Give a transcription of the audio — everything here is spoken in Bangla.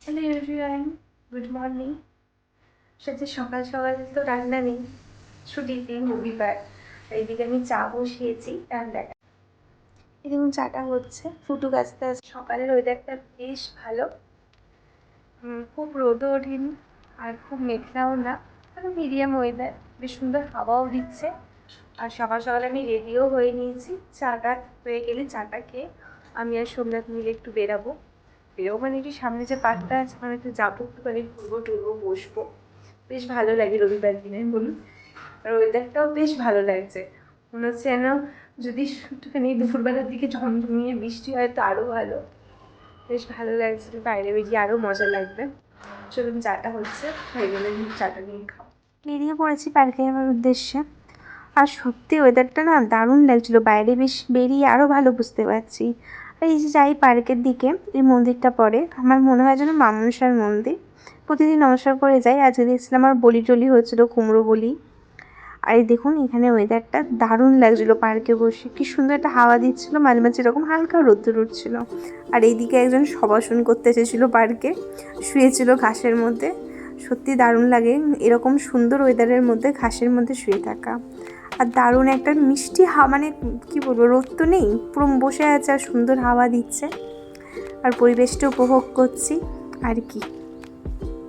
Hello everyone, good morning. সাথে সকাল সকাল তো রান্না নেই, ছুটির দিন রবিবার। এইদিকে আমি চা বসিয়েছি রান্নাটা। এরকম চাটা হচ্ছে, ফুটু আস্তে আস্তে। সকালের ওয়েদারটা বেশ ভালো, খুব রোদও ওঠেনি আর খুব মেঘলাও না, মানে মিডিয়াম ওয়েদার। বেশ সুন্দর হাওয়াও দিচ্ছে। আর সকাল সকাল আমি রেডিও হয়ে নিয়েছি। চাটা হয়ে গেলে চাটা খেয়ে আমি আর সোমনাথ মিলে একটু বেরাবো। মানে একটু সামনে যে পার্কটা আছে, মানে একটু যাবো, একটুখানি ঘুরবো টুরবো, বসবো। বেশ ভালো লাগে রবিবার দিনে, বলুন। আর ওয়েদারটাও বেশ ভালো লাগছে। মনে হচ্ছে যেন যদি একটুখানি দুপুরবেলার দিকে ঝমঝমিয়ে বৃষ্টি হয় তো আরও ভালো। বেশ ভালো লাগছে, বাইরে বেরিয়ে আরও মজা লাগবে। চলুন, চাটা হচ্ছে, হয়ে গেলে চাটা নিয়ে খাও। বেরিয়ে পড়েছি পার্কে যাওয়ার উদ্দেশ্যে। আর সত্যি ওয়েদারটা না দারুণ লাগছিলো, বাইরে বেশ বেরিয়ে আরও ভালো বুঝতে পারছি। আর এই যে যাই পার্কের দিকে, এই মন্দিরটা পড়ে, আমার মনে হয় যেন মা মনসার মন্দির। প্রতিদিন নমস্কার করে যাই। আজকে দেখছিলাম আমার বলি টলি হয়েছিলো, কুমড়ো বলি। আর এই দেখুন এখানে ওয়েদারটা দারুণ লাগছিলো, পার্কে বসে কি সুন্দর একটা হাওয়া দিচ্ছিলো, মাঝে মাঝে এরকম হালকা রোদ্দুর উঠছিলো। আর এইদিকে একজন সবাসন করতে এসেছিলো পার্কে, শুয়েছিল ঘাসের মধ্যে। সত্যি দারুণ লাগে এরকম সুন্দর ওয়েদারের মধ্যে ঘাসের মধ্যে শুয়ে থাকা। আর দারুণ একটা মিষ্টি হাওয়া, মানে কি বলবো, রোদ তো নেই, পুরো বসে আছে আর সুন্দর হাওয়া দিচ্ছে। আর পরিবেশটা উপভোগ করছি আর কি।